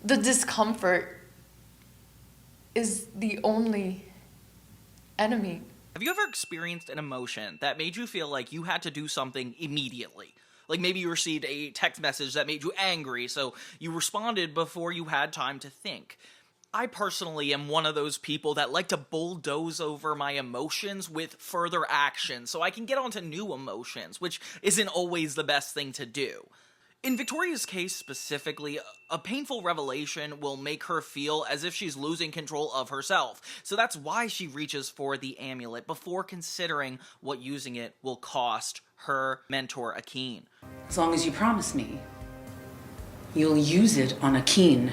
The discomfort is the only enemy. Have you ever experienced an emotion that made you feel like you had to do something immediately? Like maybe you received a text message that made you angry, so you responded before you had time to think. I personally am one of those people that like to bulldoze over my emotions with further action so I can get onto new emotions, which isn't always the best thing to do. In Victoria's case specifically, a painful revelation will make her feel as if she's losing control of herself, so that's why she reaches for the amulet before considering what using it will cost her mentor, Akeen. As long as you promise me, you'll use it on Akeen.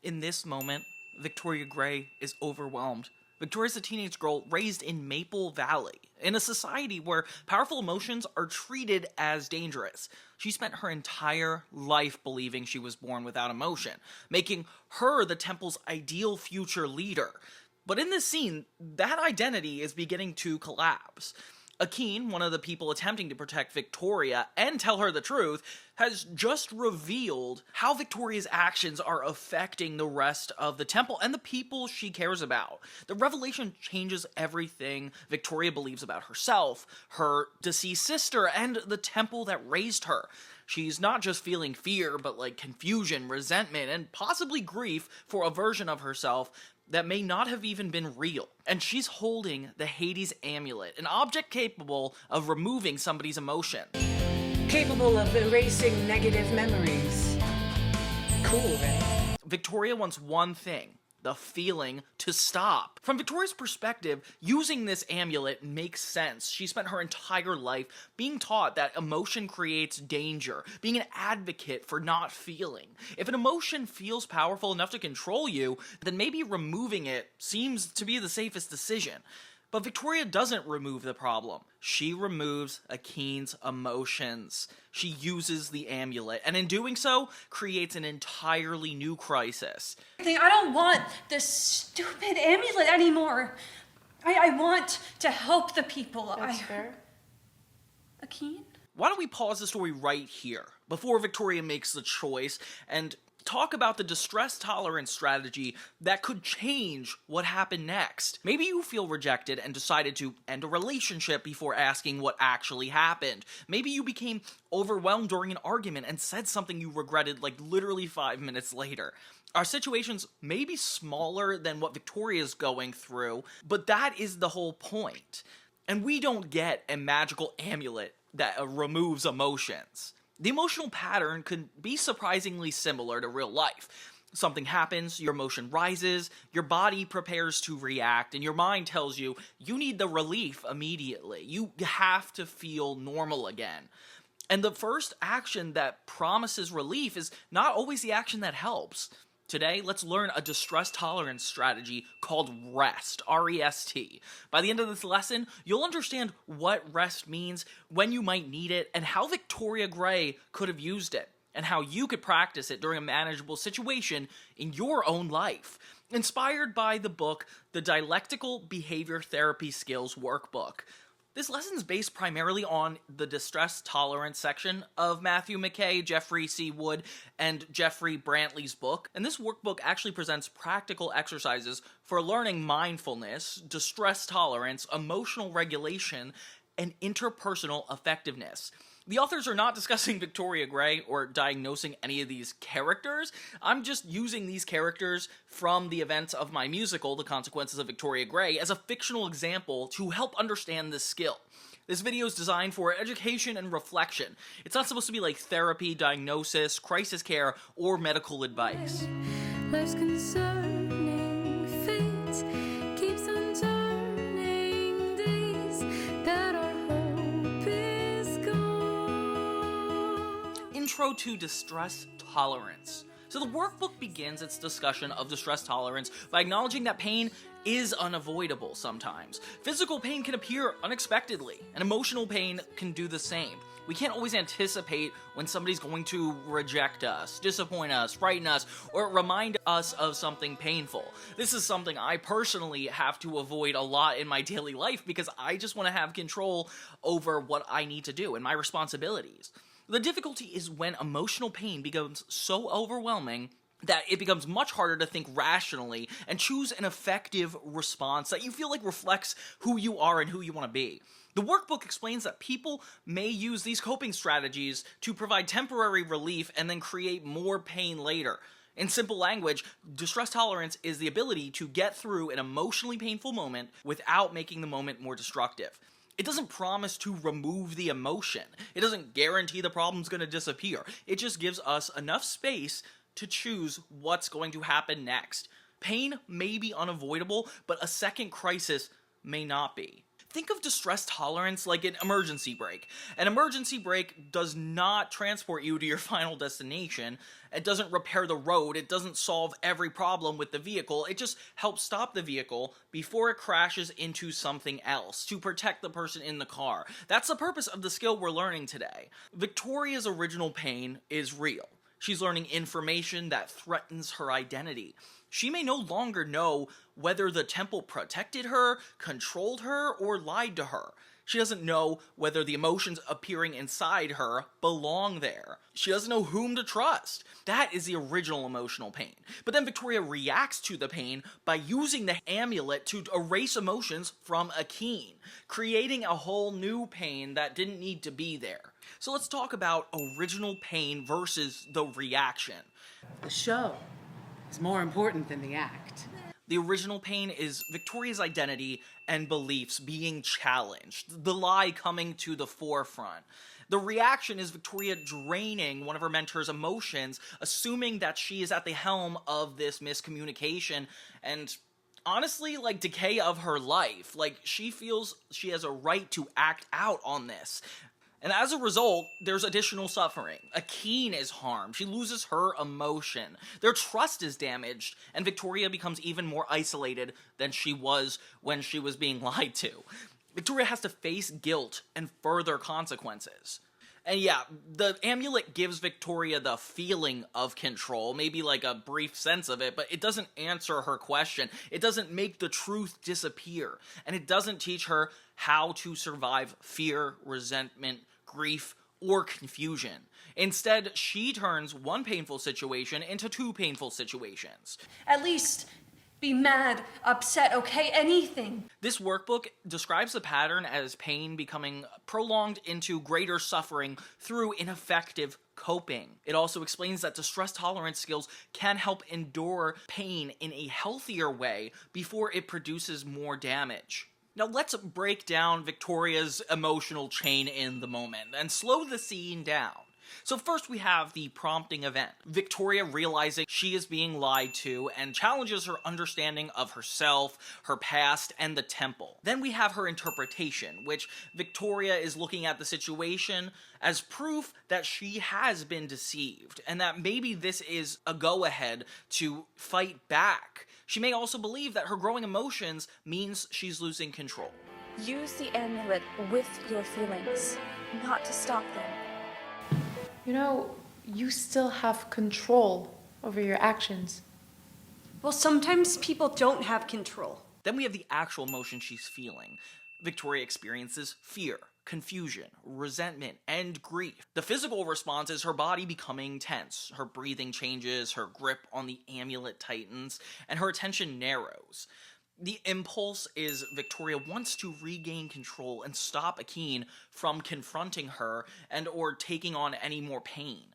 In this moment, Victoria Gray is overwhelmed. Victoria's a teenage girl raised in Maple Valley, in a society where powerful emotions are treated as dangerous. She spent her entire life believing she was born without emotion, making her the temple's ideal future leader. But in this scene, that identity is beginning to collapse. Akeen, one of the people attempting to protect Victoria and tell her the truth, has just revealed how Victoria's actions are affecting the rest of the temple and the people she cares about. The revelation changes everything Victoria believes about herself, her deceased sister, and the temple that raised her. She's not just feeling fear, but like confusion, resentment, and possibly grief for a version of herself that may not have even been real. And she's holding the Hades Amulet, an object capable of removing somebody's emotion. Capable of erasing negative memories. Cool, right? Victoria wants one thing: the feeling to stop. From Victoria's perspective, using this amulet makes sense. She spent her entire life being taught that emotion creates danger, being an advocate for not feeling. If an emotion feels powerful enough to control you, then maybe removing it seems to be the safest decision. But Victoria doesn't remove the problem. She removes Akeen's emotions. She uses the amulet, and in doing so, creates an entirely new crisis. I don't want this stupid amulet anymore. I want to help the people. That's fair. Akeen? Why don't we pause the story right here, before Victoria makes the choice, and talk about the distress tolerance strategy that could change what happened next. Maybe you feel rejected and decided to end a relationship before asking what actually happened. Maybe you became overwhelmed during an argument and said something you regretted like literally 5 minutes later. Our situations may be smaller than what Victoria's going through, but that is the whole point. And we don't get a magical amulet that removes emotions. The emotional pattern could be surprisingly similar to real life. Something happens, your emotion rises, your body prepares to react, and your mind tells you you need the relief immediately. You have to feel normal again. And the first action that promises relief is not always the action that helps. Today, let's learn a distress tolerance strategy called REST, R-E-S-T. By the end of this lesson, you'll understand what REST means, when you might need it, and how Victoria Gray could have used it, and how you could practice it during a manageable situation in your own life. Inspired by the book, The Dialectical Behavior Therapy Skills Workbook. This lesson is based primarily on the distress tolerance section of Matthew McKay, Jeffrey C. Wood, and Jeffrey Brantley's book, and this workbook actually presents practical exercises for learning mindfulness, distress tolerance, emotional regulation, and interpersonal effectiveness. The authors are not discussing Victoria Gray or diagnosing any of these characters. I'm just using these characters from the events of my musical, The Consequences of Victoria Gray, as a fictional example to help understand this skill. This video is designed for education and reflection. It's not supposed to be like therapy, diagnosis, crisis care, or medical advice. Life's concerning fate keeps on turning days that our hope is gone. Intro to Distress Tolerance. So the workbook begins its discussion of distress tolerance by acknowledging that pain is unavoidable sometimes. Physical pain can appear unexpectedly, and emotional pain can do the same. We can't always anticipate when somebody's going to reject us, disappoint us, frighten us, or remind us of something painful. This is something I personally have to avoid a lot in my daily life because I just want to have control over what I need to do and my responsibilities. The difficulty is when emotional pain becomes so overwhelming that it becomes much harder to think rationally and choose an effective response that you feel like reflects who you are and who you want to be. The workbook explains that people may use these coping strategies to provide temporary relief and then create more pain later. In simple language, distress tolerance is the ability to get through an emotionally painful moment without making the moment more destructive. It doesn't promise to remove the emotion. It doesn't guarantee the problem's going to disappear. It just gives us enough space to choose what's going to happen next. Pain may be unavoidable, but a second crisis may not be. Think of distress tolerance like an emergency brake. An emergency brake does not transport you to your final destination. It doesn't repair the road. It doesn't solve every problem with the vehicle. It just helps stop the vehicle before it crashes into something else to protect the person in the car. That's the purpose of the skill we're learning today. Victoria's original pain is real. She's learning information that threatens her identity. She may no longer know whether the temple protected her, controlled her, or lied to her. She doesn't know whether the emotions appearing inside her belong there. She doesn't know whom to trust. That is the original emotional pain. But then Victoria reacts to the pain by using the amulet to erase emotions from Akeen, creating a whole new pain that didn't need to be there. So let's talk about original pain versus the reaction. The show is more important than the act. The original pain is Victoria's identity and beliefs being challenged, the lie coming to the forefront. The reaction is Victoria draining one of her mentor's emotions, assuming that she is at the helm of this miscommunication and honestly, like, decay of her life. Like, she feels she has a right to act out on this. And as a result, there's additional suffering. Akeen is harmed. She loses her emotion. Their trust is damaged, and Victoria becomes even more isolated than she was when she was being lied to. Victoria has to face guilt and further consequences. And yeah, the amulet gives Victoria the feeling of control, maybe like a brief sense of it, but it doesn't answer her question. It doesn't make the truth disappear. And it doesn't teach her how to survive fear, resentment, grief, or confusion. Instead, she turns one painful situation into two painful situations. At least be mad, upset, okay? Anything. This workbook describes the pattern as pain becoming prolonged into greater suffering through ineffective coping. It also explains that distress tolerance skills can help endure pain in a healthier way before it produces more damage. Now let's break down Victoria's emotional chain in the moment and slow the scene down. So first we have the prompting event. Victoria realizing she is being lied to and challenges her understanding of herself, her past, and the temple. Then we have her interpretation, which Victoria is looking at the situation as proof that she has been deceived, and that maybe this is a go-ahead to fight back. She may also believe that her growing emotions means she's losing control. Use the amulet with your feelings, not to stop them. You know, you still have control over your actions. Well, sometimes people don't have control. Then we have the actual emotion she's feeling. Victoria experiences fear, confusion, resentment, and grief. The physical response is her body becoming tense. Her breathing changes, her grip on the amulet tightens, and her attention narrows. The impulse is Victoria wants to regain control and stop Akeen from confronting her and or taking on any more pain.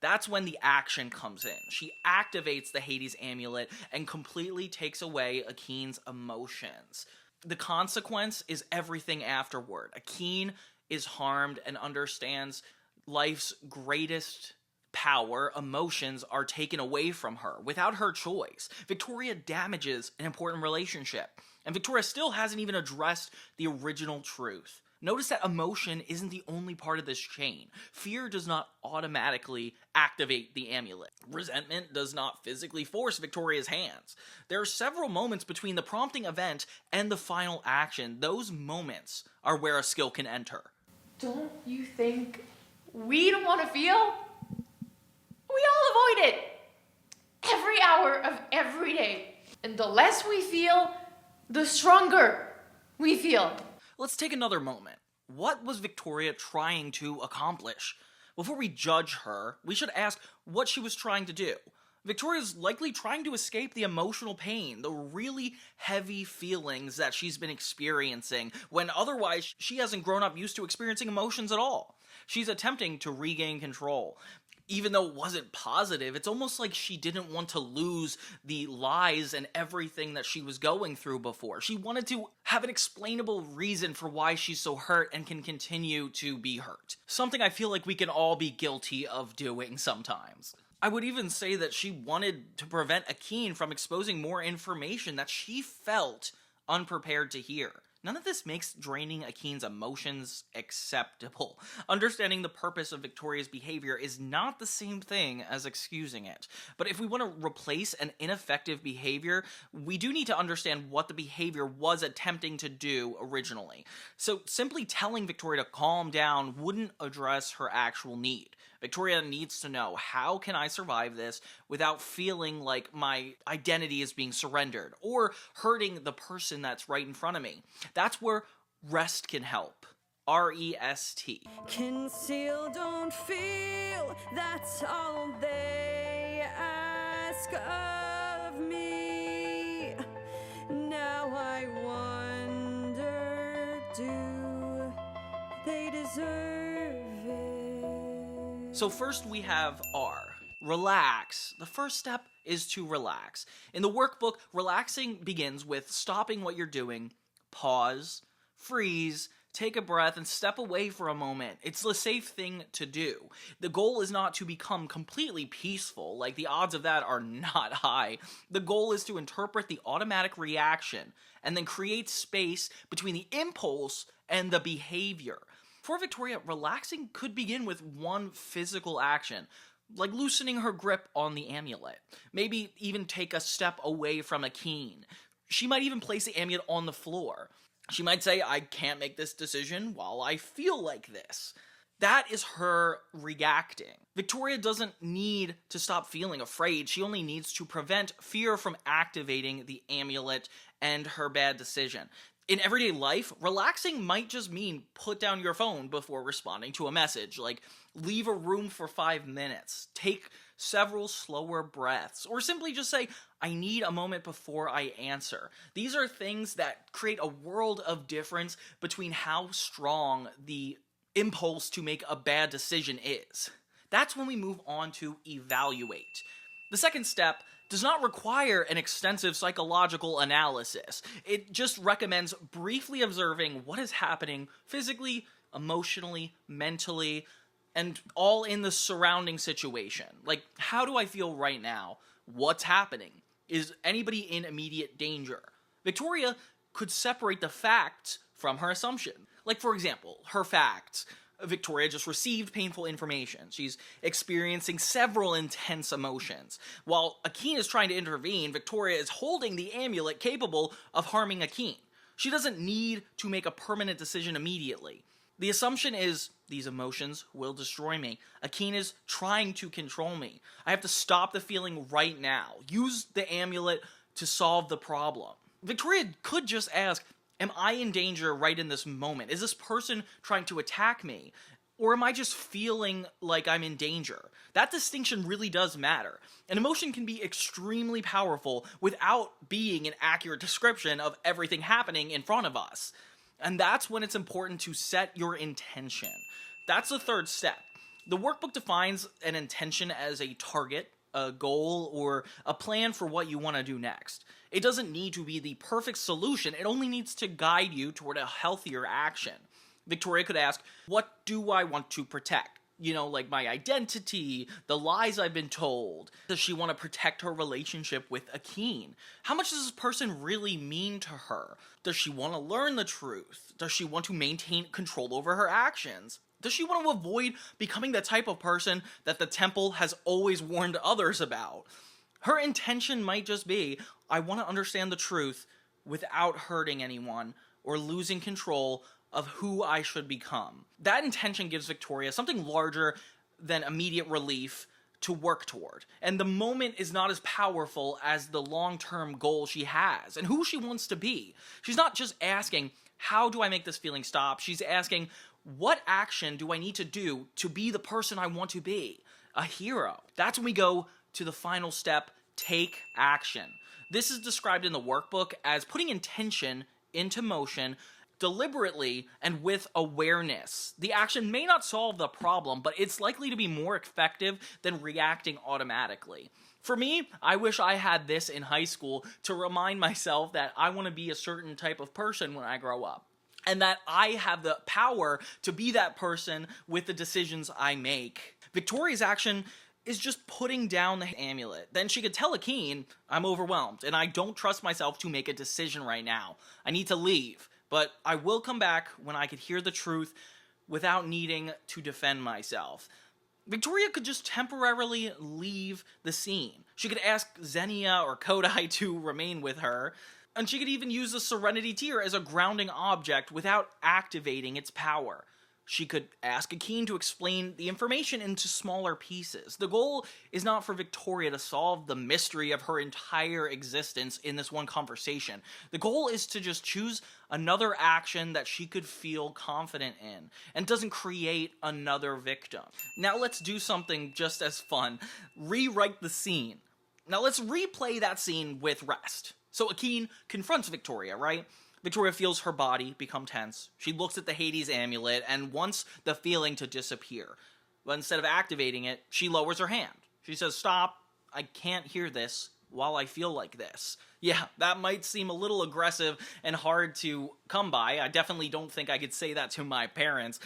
That's when the action comes in. She activates the Hades Amulet and completely takes away Akeen's emotions. The consequence is everything afterward. Akeen is harmed and understands life's greatest power. Emotions are taken away from her without her choice. Victoria damages an important relationship, and Victoria still hasn't even addressed the original truth. Notice that emotion isn't the only part of this chain. Fear does not automatically activate the amulet. Resentment does not physically force Victoria's hands. There are several moments between the prompting event and the final action. Those moments are where a skill can enter. Don't you think we don't want to feel? We all avoid it every hour of every day. And the less we feel, the stronger we feel. Let's take another moment. What was Victoria trying to accomplish? Before we judge her, we should ask what she was trying to do. Victoria's likely trying to escape the emotional pain, the really heavy feelings that she's been experiencing, when otherwise she hasn't grown up used to experiencing emotions at all. She's attempting to regain control. Even though it wasn't positive, it's almost like she didn't want to lose the lies and everything that she was going through before. She wanted to have an explainable reason for why she's so hurt and can continue to be hurt. Something I feel like we can all be guilty of doing sometimes. I would even say that she wanted to prevent Akeen from exposing more information that she felt unprepared to hear. None of this makes draining Akeen's emotions acceptable. Understanding the purpose of Victoria's behavior is not the same thing as excusing it. But if we want to replace an ineffective behavior, we do need to understand what the behavior was attempting to do originally. So simply telling Victoria to calm down wouldn't address her actual need. Victoria needs to know, how can I survive this without feeling like my identity is being surrendered or hurting the person that's right in front of me? That's where rest can help. R-E-S-T. Conceal, don't feel, that's all they ask of me. Now I wonder, do they deserve it? So first we have R. Relax. The first step is to relax. In the workbook, relaxing begins with stopping what you're doing, pause, freeze, take a breath, and step away for a moment. It's the safe thing to do. The goal is not to become completely peaceful, like the odds of that are not high. The goal is to interpret the automatic reaction and then create space between the impulse and the behavior. For Victoria, relaxing could begin with one physical action, like loosening her grip on the amulet. Maybe even take a step away from Akeen. She might even place the amulet on the floor. She might say, I can't make this decision while I feel like this. That is her reacting. Victoria doesn't need to stop feeling afraid. She only needs to prevent fear from activating the amulet and her bad decision. In everyday life, relaxing might just mean put down your phone before responding to a message, like leave a room for 5 minutes, take several slower breaths, or simply just say, I need a moment before I answer. These are things that create a world of difference between how strong the impulse to make a bad decision is. That's when we move on to evaluate. The second step does not require an extensive psychological analysis. It just recommends briefly observing what is happening physically, emotionally, mentally, and all in the surrounding situation. Like, how do I feel right now? What's happening? Is anybody in immediate danger? Victoria could separate the facts from her assumption. Like, for example, her facts. Victoria just received painful information. She's experiencing several intense emotions. While Akeen is trying to intervene, Victoria is holding the amulet capable of harming Akeen. She doesn't need to make a permanent decision immediately. The assumption is, these emotions will destroy me. Akeen is trying to control me. I have to stop the feeling right now. Use the amulet to solve the problem. Victoria could just ask, am I in danger right in this moment? Is this person trying to attack me? Or am I just feeling like I'm in danger? That distinction really does matter. An emotion can be extremely powerful without being an accurate description of everything happening in front of us. And that's when it's important to set your intention. That's the third step. The workbook defines an intention as a target, a goal, or a plan for what you want to do next. It doesn't need to be the perfect solution, it only needs to guide you toward a healthier action. Victoria could ask, what do I want to protect? You know, like my identity, the lies I've been told. Does she want to protect her relationship with Akeen? How much does this person really mean to her? Does she want to learn the truth? Does she want to maintain control over her actions? Does she want to avoid becoming the type of person that the temple has always warned others about? Her intention might just be, I want to understand the truth without hurting anyone or losing control of who I should become. That intention gives Victoria something larger than immediate relief to work toward. And the moment is not as powerful as the long-term goal she has and who she wants to be. She's not just asking, how do I make this feeling stop? She's asking, what action do I need to do to be the person I want to be? A hero. That's when we go to the final step, take action. This is described in the workbook as putting intention into motion deliberately and with awareness. The action may not solve the problem, but it's likely to be more effective than reacting automatically. For me, I wish I had this in high school to remind myself that I want to be a certain type of person when I grow up, and that I have the power to be that person with the decisions I make. Victoria's action is just putting down the amulet. Then she could tell Akeen, I'm overwhelmed, and I don't trust myself to make a decision right now. I need to leave, but I will come back when I could hear the truth without needing to defend myself. Victoria could just temporarily leave the scene. She could ask Xenia or Kodai to remain with her, and she could even use the Serenity Tear as a grounding object without activating its power. She could ask Akeen to explain the information into smaller pieces. The goal is not for Victoria to solve the mystery of her entire existence in this one conversation. The goal is to just choose another action that she could feel confident in and doesn't create another victim. Now let's do something just as fun. Rewrite the scene. Now let's replay that scene with rest. So Akeen confronts Victoria, right? Victoria feels her body become tense. She looks at the Hades Amulet and wants the feeling to disappear. But instead of activating it, she lowers her hand. She says, stop, I can't hear this while I feel like this. Yeah, that might seem a little aggressive and hard to come by. I definitely don't think I could say that to my parents.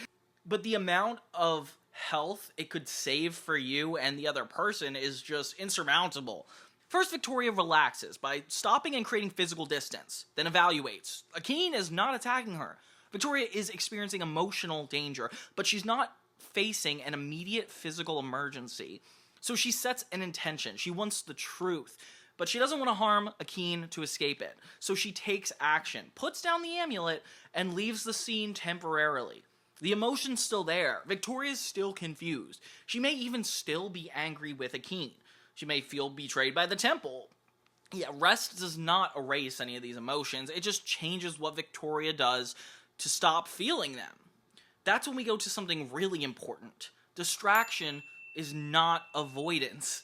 But the amount of health it could save for you and the other person is just insurmountable. First, Victoria relaxes by stopping and creating physical distance, then evaluates. Akeen is not attacking her. Victoria is experiencing emotional danger, but she's not facing an immediate physical emergency. So she sets an intention. She wants the truth, but she doesn't want to harm Akeen to escape it. So she takes action, puts down the amulet, and leaves the scene temporarily. The emotion's still there. Victoria's still confused. She may even still be angry with Akeen. She may feel betrayed by the temple. Yeah, rest does not erase any of these emotions. It just changes what Victoria does to stop feeling them. That's when we go to something really important. Distraction is not avoidance.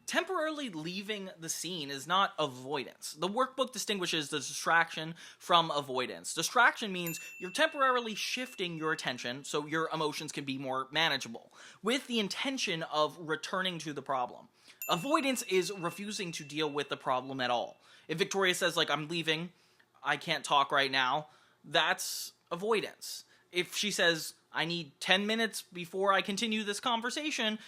Temporarily leaving the scene is not avoidance. The workbook distinguishes the distraction from avoidance. Distraction means you're temporarily shifting your attention so your emotions can be more manageable, with the intention of returning to the problem. Avoidance is refusing to deal with the problem at all. If Victoria says, like, I'm leaving, I can't talk right now, that's avoidance. If she says, I need 10 minutes before I continue this conversation,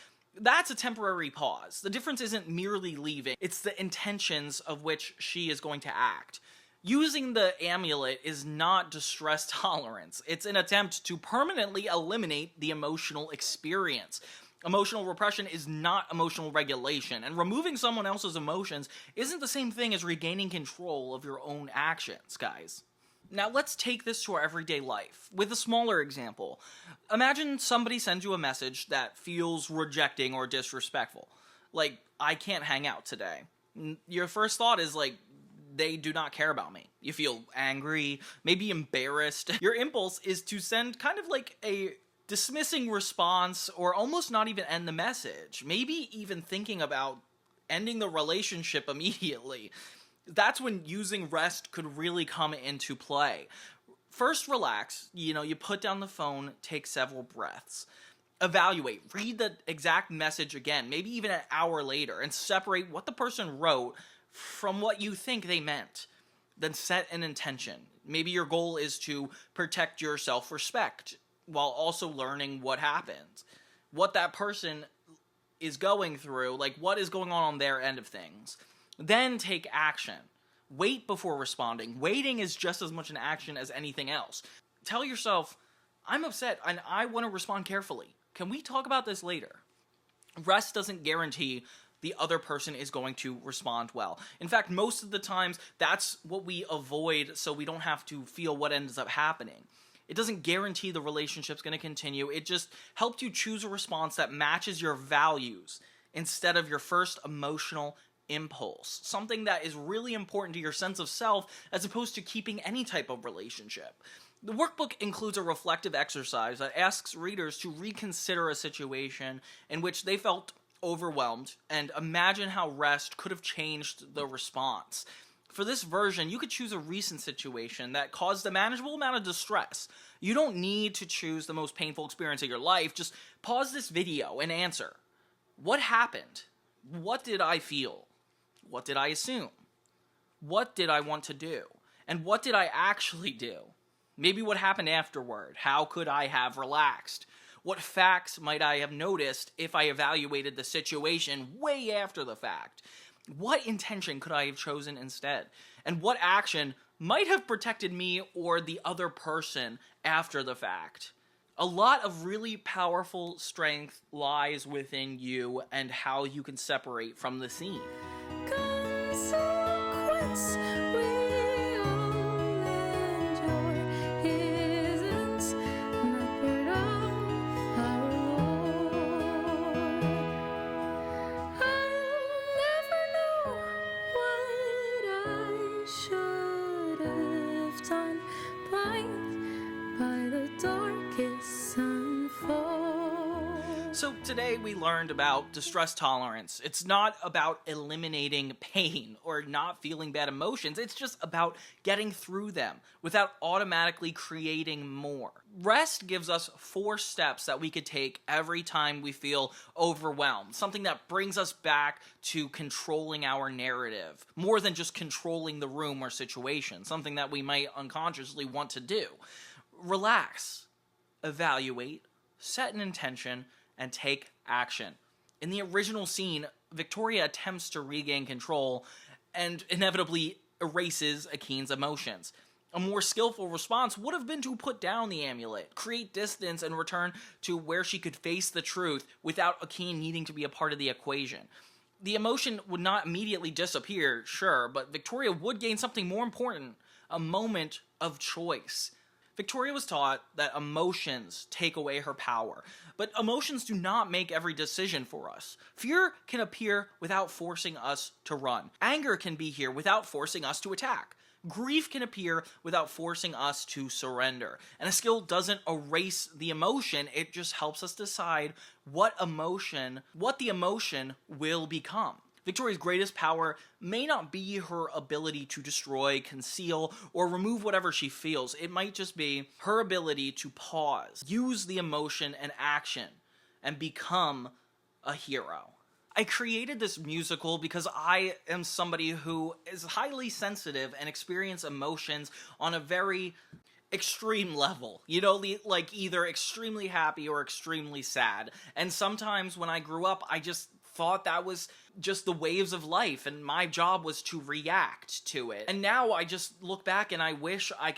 that's a temporary pause. The difference isn't merely leaving, it's the intentions of which she is going to act. Using the amulet is not distress tolerance. It's an attempt to permanently eliminate the emotional experience. Emotional repression is not emotional regulation, and removing someone else's emotions isn't the same thing as regaining control of your own actions, guys. Now let's take this to our everyday life, with a smaller example. Imagine somebody sends you a message that feels rejecting or disrespectful. Like, I can't hang out today. Your first thought is like, they do not care about me. You feel angry, maybe embarrassed. Your impulse is to send kind of like a dismissing response, or almost not even end the message. Maybe even thinking about ending the relationship immediately. That's when using rest could really come into play. First, relax. You put down the phone, take several breaths. Evaluate. Read the exact message again, maybe even an hour later, and separate what the person wrote from what you think they meant. Then set an intention. Maybe your goal is to protect your self-respect, while also learning what happened, what that person is going through, like what is going on their end of things. Then take action. Wait before responding. Waiting is just as much an action as anything else. Tell yourself, I'm upset and I want to respond carefully. Can we talk about this later? Rest doesn't guarantee the other person is going to respond well. In fact, most of the times, that's what we avoid so we don't have to feel what ends up happening. It doesn't guarantee the relationship's going to continue. It just helps you choose a response that matches your values instead of your first emotional impulse. Something that is really important to your sense of self as opposed to keeping any type of relationship. The workbook includes a reflective exercise that asks readers to reconsider a situation in which they felt overwhelmed, and imagine how rest could have changed the response. For this version, you could choose a recent situation that caused a manageable amount of distress. You don't need to choose the most painful experience of your life. Just pause this video and answer. What happened? What did I feel? What did I assume? What did I want to do? And what did I actually do? Maybe what happened afterward? How could I have relaxed? What facts might I have noticed if I evaluated the situation way after the fact? What intention could I have chosen instead? And what action might have protected me or the other person after the fact? A lot of really powerful strength lies within you and how you can separate from the scene. Consequence we all endure isn't not part of our lore. I'll never know what I should have done, blind by the darkest sunfall. So today we learned about distress tolerance. It's not about eliminating pain or not feeling bad emotions. It's just about getting through them without automatically creating more. Rest gives us 4 steps that we could take every time we feel overwhelmed. Something that brings us back to controlling our narrative, more than just controlling the room or situation, something that we might unconsciously want to do. Relax, evaluate, set an intention, and take action. In the original scene, Victoria attempts to regain control and inevitably erases Akeen's emotions. A more skillful response would have been to put down the amulet, create distance, and return to where she could face the truth without Akeen needing to be a part of the equation. The emotion would not immediately disappear, sure, but Victoria would gain something more important, a moment of choice. Victoria was taught that emotions take away her power, but emotions do not make every decision for us. Fear can appear without forcing us to run. Anger can be here without forcing us to attack. Grief can appear without forcing us to surrender. And a skill doesn't erase the emotion, it just helps us decide what the emotion will become. Victoria's greatest power may not be her ability to destroy, conceal, or remove whatever she feels. It might just be her ability to pause, use the emotion and action, and become a hero. I created this musical because I am somebody who is highly sensitive and experience emotions on a very extreme level, like either extremely happy or extremely sad. And sometimes when I grew up, I just thought that was just the waves of life, and my job was to react to it. And now I just look back and I wish I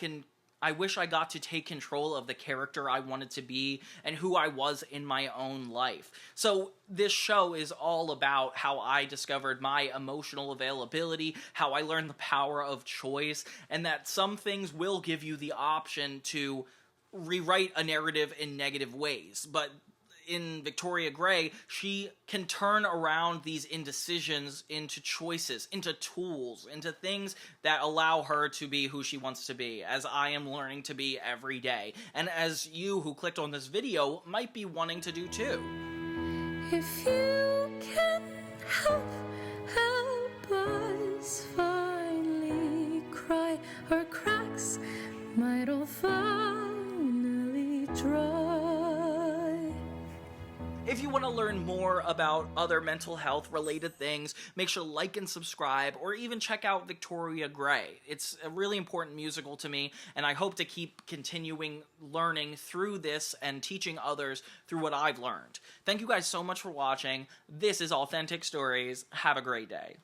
got to take control of the character I wanted to be and who I was in my own life. So this show is all about how I discovered my emotional availability, how I learned the power of choice, and that some things will give you the option to rewrite a narrative in negative ways. But in Victoria Gray, she can turn around these indecisions into choices, into tools, into things that allow her to be who she wants to be, as I am learning to be every day, and as you who clicked on this video might be wanting to do too. If you can help us finally cry, our cracks might all finally dry. If you want to learn more about other mental health related things, make sure to like and subscribe, or even check out Victoria Gray. It's a really important musical to me, and I hope to keep continuing learning through this and teaching others through what I've learned. Thank you guys so much for watching. This is Authentic Stories. Have a great day.